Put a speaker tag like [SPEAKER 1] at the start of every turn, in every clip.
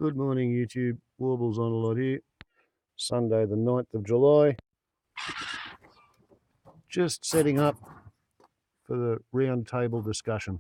[SPEAKER 1] Good morning, YouTube. Warbles on a lot here. Sunday, the 9th of July. Just setting up for the round table discussion.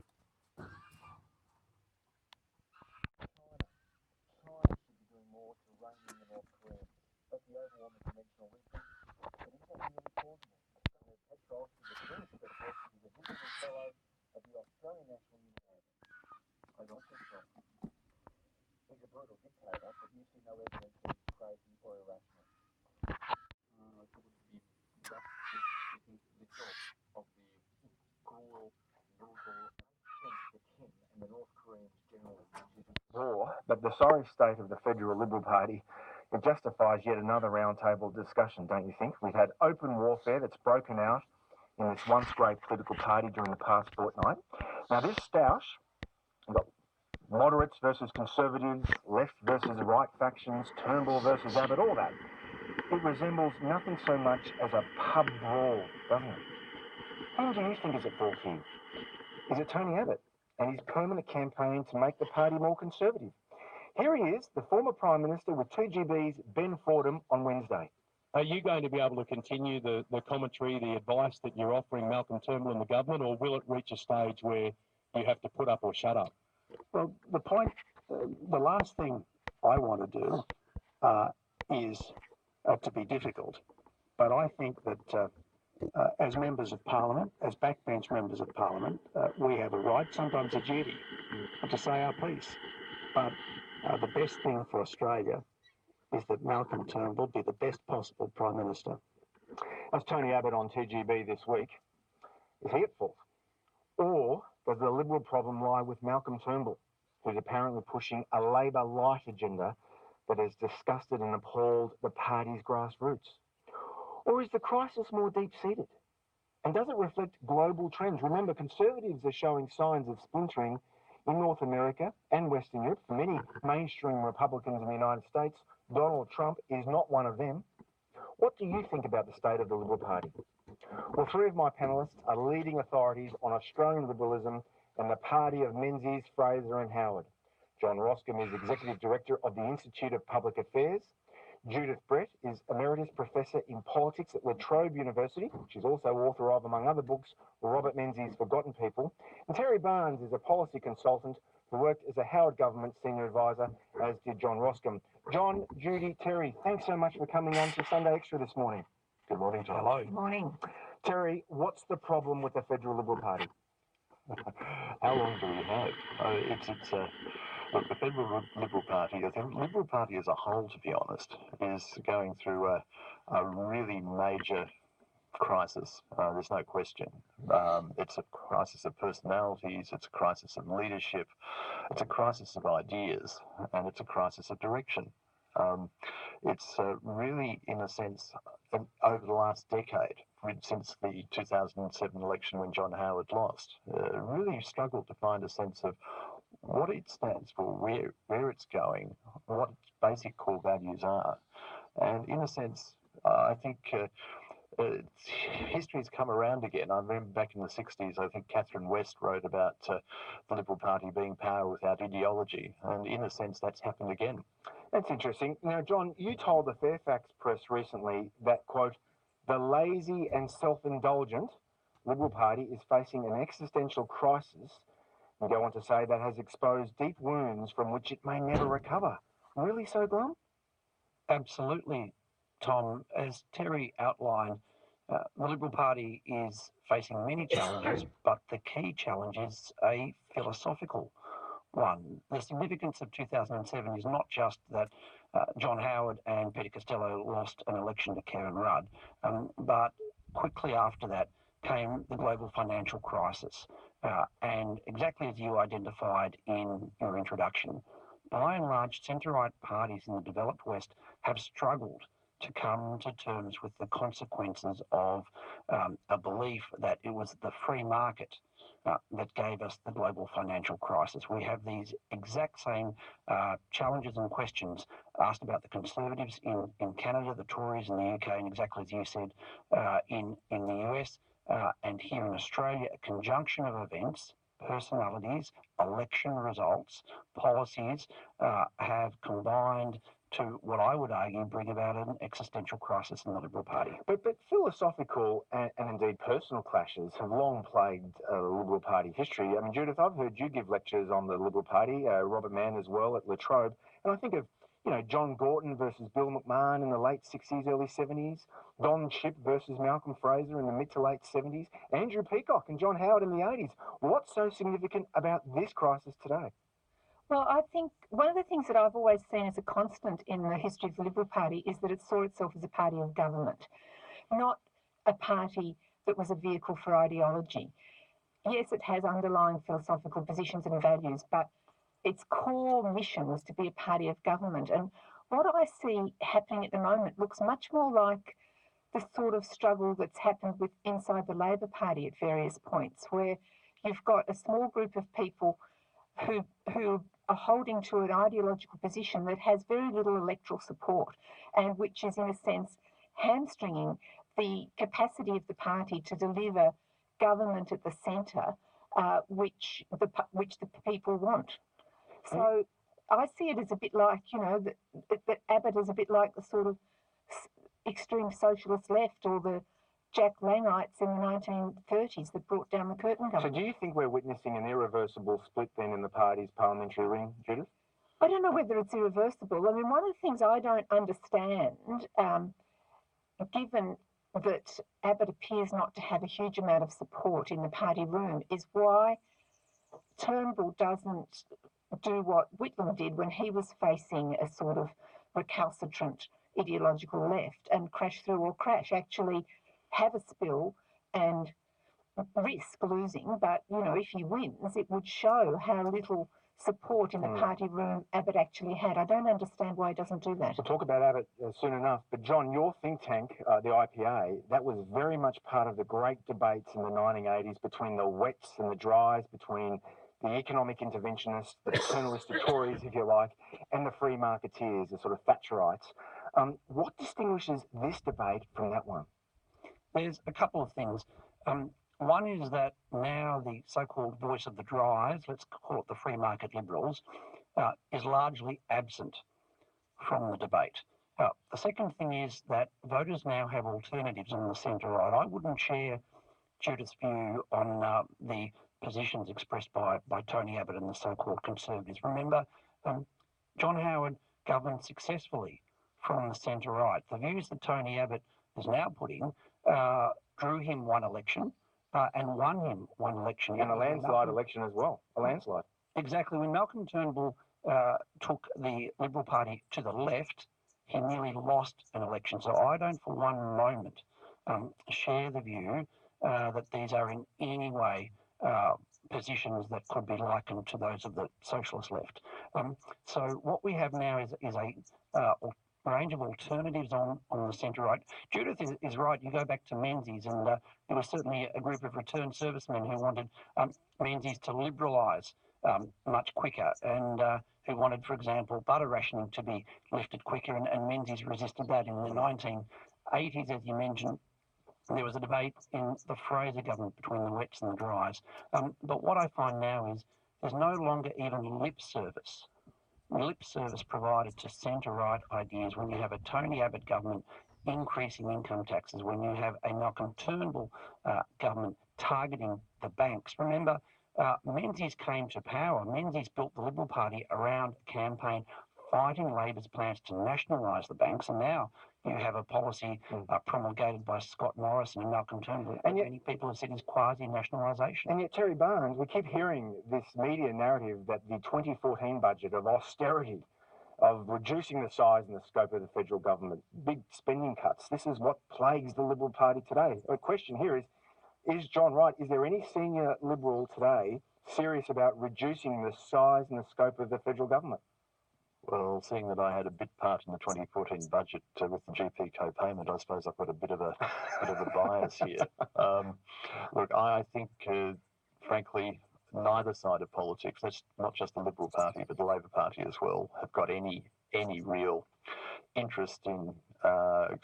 [SPEAKER 2] War, but the sorry state of the Federal Liberal Party, it justifies yet another roundtable discussion, don't you think? We've had open warfare that's broken out in this once great political party during the past fortnight. Now this stoush, we've got moderates versus conservatives, left versus right factions, Turnbull versus Abbott, all that. It resembles nothing so much as a pub brawl, doesn't it? How do you think is at fault here? Is it Tony Abbott and his permanent campaign to make the party more conservative? Here he is, the former Prime Minister with 2GB's Ben Fordham on Wednesday.
[SPEAKER 3] Are you going to be able to continue the commentary, the advice that you're offering Malcolm Turnbull and the government, or will it reach a stage where you have to put up or shut up?
[SPEAKER 4] Well, the last thing I want to do is to be difficult. But I think that as members of Parliament, as backbench members of Parliament, we have a right, sometimes a duty, to say our piece. But the best thing for Australia is that Malcolm Turnbull be the best possible Prime Minister.
[SPEAKER 2] That's Tony Abbott on 2GB this week. Is he at fault? Or does the Liberal problem lie with Malcolm Turnbull, who's apparently pushing a Labor light agenda that has disgusted and appalled the party's grassroots? Or is the crisis more deep-seated? And does it reflect global trends? Remember, Conservatives are showing signs of splintering in North America and Western Europe. For many mainstream Republicans in the United States, Donald Trump is not one of them. What do you think about the state of the Liberal Party? Well, three of my panellists are leading authorities on Australian liberalism and the party of Menzies, Fraser and Howard. John Roscombe is Executive Director of the Institute of Public Affairs. Judith Brett is Emeritus Professor in Politics at La Trobe University. She's also author of, among other books, Robert Menzies' Forgotten People. And Terry Barnes is a policy consultant who worked as a Howard Government Senior Advisor, as did John Roscombe. John, Judy, Terry, thanks so much for coming on to Sunday Extra this morning. Good morning, John.
[SPEAKER 4] Hello.
[SPEAKER 5] Good morning.
[SPEAKER 2] Terry, what's the problem with the Federal Liberal Party?
[SPEAKER 6] How long do we have? Look, the Federal Liberal Party, the Liberal Party as a whole, to be honest, is going through a really major crisis. There's no question. It's a crisis of personalities, it's a crisis of leadership, it's a crisis of ideas, and it's a crisis of direction. It's really, in a sense, over the last decade, since the 2007 election when John Howard lost, really struggled to find a sense of what it stands for, where it's going, what its basic core values are. And in a sense, I think history's come around again. I remember back in the 60s, I think Catherine West wrote about the Liberal Party being power without ideology. And in a sense, that's happened again.
[SPEAKER 2] That's interesting. Now, John, you told the Fairfax Press recently that, quote, the lazy and self-indulgent Liberal Party is facing an existential crisis, and go on to say that has exposed deep wounds from which it may never recover. Really so glum?
[SPEAKER 4] Absolutely, Tom. As Terry outlined, the Liberal Party is facing many challenges, but the key challenge is a philosophical one. The significance of 2007 is not just that John Howard and Peter Costello lost an election to Kevin Rudd, but quickly after that came the global financial crisis. And exactly as you identified in your introduction, by and large, centre-right parties in the developed West have struggled to come to terms with the consequences of a belief that it was the free market that gave us the global financial crisis. We have these exact same challenges and questions asked about the Conservatives in Canada, the Tories in the UK, and exactly as you said, in the US. And here in Australia, a conjunction of events, personalities, election results, policies have combined to what I would argue bring about an existential crisis in the Liberal Party.
[SPEAKER 2] But philosophical and indeed personal clashes have long plagued the Liberal Party history. I mean, Judith, I've heard you give lectures on the Liberal Party, Robert Mann as well at La Trobe, and I think of, John Gorton versus Bill McMahon in the late 60s, early 70s, Don Chipp versus Malcolm Fraser in the mid to late 70s, Andrew Peacock and John Howard in the 80s. What's so significant about this crisis today?
[SPEAKER 5] Well, I think one of the things that I've always seen as a constant in the history of the Liberal Party is that it saw itself as a party of government, not a party that was a vehicle for ideology. Yes, it has underlying philosophical positions and values, but its core mission was to be a party of government. And what I see happening at the moment looks much more like the sort of struggle that's happened with inside the Labor Party at various points, where you've got a small group of people who are holding to an ideological position that has very little electoral support and which is, in a sense, hamstringing the capacity of the party to deliver government at the centre, which the people want. So I see it as a bit like, that Abbott is a bit like the sort of extreme socialist left or the Jack Langites in the 1930s that brought down the Curtin government.
[SPEAKER 2] So do you think we're witnessing an irreversible split then in the party's parliamentary ring, Judith?
[SPEAKER 5] I don't know whether it's irreversible. I mean, one of the things I don't understand, given that Abbott appears not to have a huge amount of support in the party room, is why Turnbull doesn't do what Whitlam did when he was facing a sort of recalcitrant ideological left and crash through or crash, actually have a spill and risk losing. But, if he wins, it would show how little support in the party room Abbott actually had. I don't understand why he doesn't do that.
[SPEAKER 2] We'll talk about Abbott soon enough. But, John, your think tank, the IPA, that was very much part of the great debates in the 1980s between the wets and the dries, between the economic interventionists, the paternalistic Tories, if you like, and the free marketeers, the sort of Thatcherites. What distinguishes this debate from that one?
[SPEAKER 4] There's a couple of things. One is that now the so-called voice of the dries, let's call it the free market liberals, is largely absent from the debate. The second thing is that voters now have alternatives in the centre-right. I wouldn't share Judith's view on the positions expressed by Tony Abbott and the so-called Conservatives. Remember, John Howard governed successfully from the centre-right. The views that Tony Abbott is now putting drew him one election and won him one election.
[SPEAKER 2] And a landslide election as well, a landslide.
[SPEAKER 4] Exactly. When Malcolm Turnbull took the Liberal Party to the left, he nearly lost an election. So I don't for one moment share the view that these are in any way positions that could be likened to those of the socialist left. So what we have now is a range of alternatives on the centre-right. Judith is right. You go back to Menzies, and there was certainly a group of returned servicemen who wanted Menzies to liberalise much quicker, and who wanted, for example, butter rationing to be lifted quicker, and Menzies resisted that. In the 1980s, as you mentioned, there was a debate in the Fraser government between the wets and the dries. But what I find now is there's no longer even lip service provided to centre-right ideas when you have a Tony Abbott government increasing income taxes, when you have a Malcolm Turnbull government targeting the banks. Remember, Menzies came to power. Menzies built the Liberal Party around a campaign fighting Labor's plans to nationalise the banks, and now you have a policy promulgated by Scott Morrison and Malcolm Turnbull, and yet many people have said is quasi-nationalisation.
[SPEAKER 2] And yet, Terry Barnes, we keep hearing this media narrative that the 2014 budget of austerity, of reducing the size and the scope of the federal government, big spending cuts, this is what plagues the Liberal Party today. The question here is John right? Is there any senior Liberal today serious about reducing the size and the scope of the federal government?
[SPEAKER 6] Well, seeing that I had a bit part in the 2014 budget with the GP co-payment, I suppose I've got a bit of a bias here. Look, I think, frankly, neither side of politics, that's not just the Liberal Party, but the Labor Party as well, have got any real interest in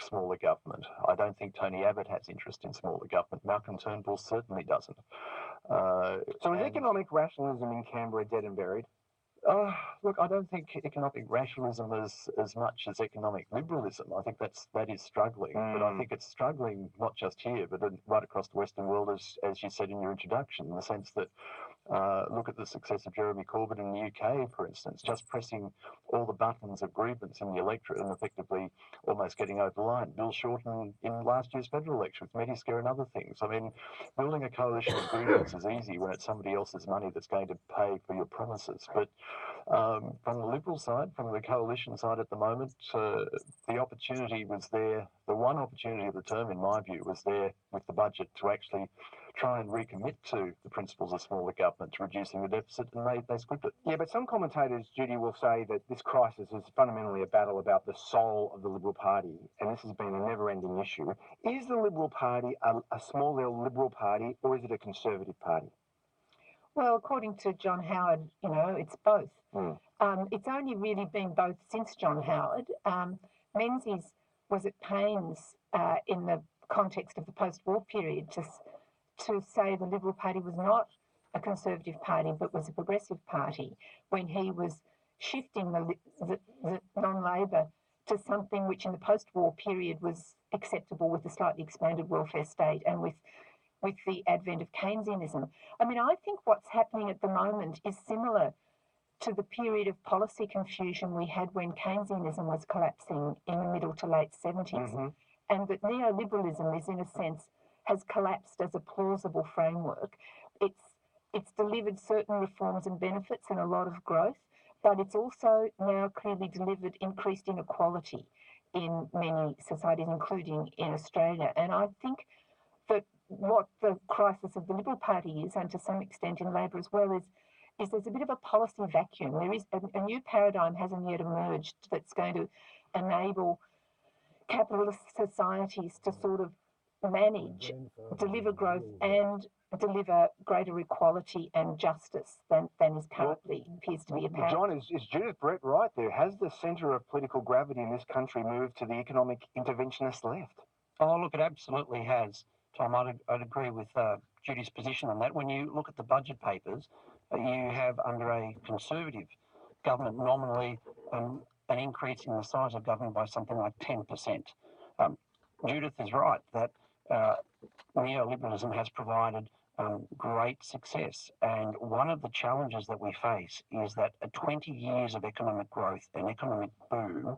[SPEAKER 6] smaller government. I don't think Tony Abbott has interest in smaller government. Malcolm Turnbull certainly doesn't.
[SPEAKER 2] So is economic rationalism in Canberra dead and buried?
[SPEAKER 6] Look, I don't think economic rationalism is as much as economic liberalism. I think that is struggling, but I think it's struggling not just here, but right across the Western world, as you said in your introduction, in the sense that look at the success of Jeremy Corbyn in the UK, for instance, just pressing all the buttons of grievance in the electorate and effectively almost getting over the line. Bill Shorten in last year's federal election with Mediscare and other things. I mean, building a coalition of grievance is easy when it's somebody else's money that's going to pay for your promises. But from the Liberal side, from the coalition side at the moment, the opportunity was there. The one opportunity of the term, in my view, was there with the budget to actually try and recommit to the principles of smaller government, to reducing the deficit, and they script it.
[SPEAKER 2] Yeah, but some commentators, Judy, will say that this crisis is fundamentally a battle about the soul of the Liberal Party, and this has been a never-ending issue. Is the Liberal Party a small L Liberal Party, or is it a Conservative Party?
[SPEAKER 5] Well, according to John Howard, it's both. It's only really been both since John Howard. Menzies was at pains in the context of the post-war period to say the Liberal Party was not a Conservative Party but was a Progressive Party, when he was shifting the non-Labor to something which in the post-war period was acceptable with a slightly expanded welfare state and with the advent of Keynesianism. I mean, I think what's happening at the moment is similar to the period of policy confusion we had when Keynesianism was collapsing in the middle to late 70s, and that neoliberalism is, in a sense, has collapsed as a plausible framework. It's delivered certain reforms and benefits and a lot of growth, but it's also now clearly delivered increased inequality in many societies, including in Australia. And I think that what the crisis of the Liberal Party is, and to some extent in Labor as well, is there's a bit of a policy vacuum. There is a new paradigm hasn't yet emerged that's going to enable capitalist societies to sort of manage, deliver growth and deliver greater equality and justice than is currently appears to be apparent.
[SPEAKER 2] John, is Judith Brett right there? Has the centre of political gravity in this country moved to the economic interventionist left?
[SPEAKER 4] Oh, look, it absolutely has, Tom. I'd agree with Judy's position on that. When you look at the budget papers, you have under a Conservative government nominally an increase in the size of government by something like 10%. Judith is right that neoliberalism has provided great success, and one of the challenges that we face is that 20 years of economic growth and economic boom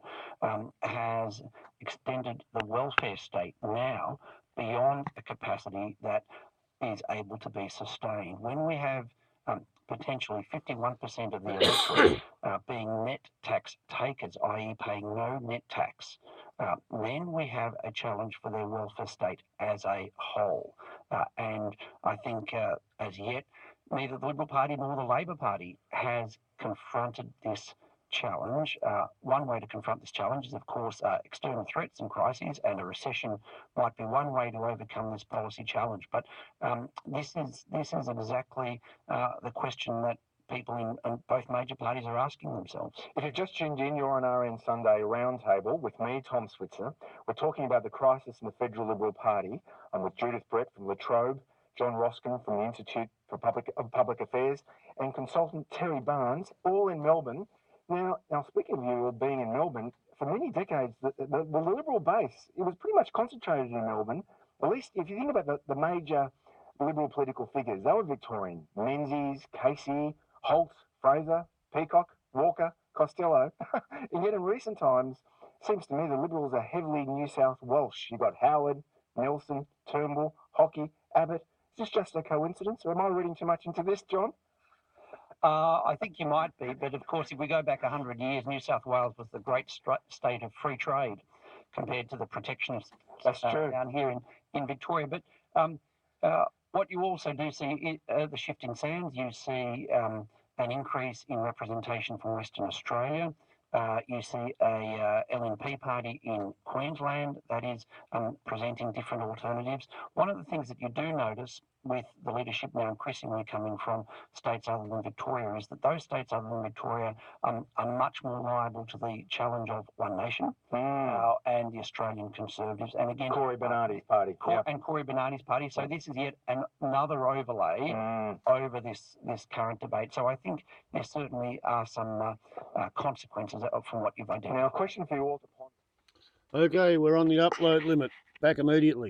[SPEAKER 4] has extended the welfare state now beyond a capacity that is able to be sustained. When we have potentially 51% of the electorate being net tax takers, i.e. paying no net tax, then we have a challenge for their welfare state as a whole. And I think as yet, neither the Liberal Party nor the Labor Party has confronted this challenge. One way to confront this challenge is, of course, external threats and crises, and a recession might be one way to overcome this policy challenge. But this is exactly the question that people in both major parties are asking themselves.
[SPEAKER 2] If you've just tuned in, you're on RN Sunday Roundtable with me, Tom Switzer. We're talking about the crisis in the Federal Liberal Party. I'm with Judith Brett from La Trobe, John Roskin from the Institute for Public Affairs, and consultant Terry Barnes, all in Melbourne. Now, speaking of you all being in Melbourne, for many decades, the Liberal base, it was pretty much concentrated in Melbourne. At least if you think about the major Liberal political figures, they were Victorian. Menzies, Casey, Holt, Fraser, Peacock, Walker, Costello. And yet in recent times, it seems to me the Liberals are heavily New South Welsh. You've got Howard, Nelson, Turnbull, Hockey, Abbott. Is this just a coincidence, or am I reading too much into this, John?
[SPEAKER 4] I think you might be, but of course, if we go back 100 years, New South Wales was the great state of free trade compared to the protectionists down here in Victoria. But what you also do see, the shift in sands, you see an increase in representation from Western Australia. You see a LNP party in Queensland that is presenting different alternatives. One of the things that you do notice with the leadership now increasingly coming from states other than Victoria is that those states other than Victoria are much more liable to the challenge of One Nation and the Australian Conservatives. And again,
[SPEAKER 2] Corey Bernardi's party.
[SPEAKER 4] and Corey Bernardi's party. So this is yet another overlay over this current debate. So I think there certainly are some consequences from what you've identified.
[SPEAKER 2] Now, a question for you all to ponder.
[SPEAKER 1] Okay, we're on the upload limit. Back immediately.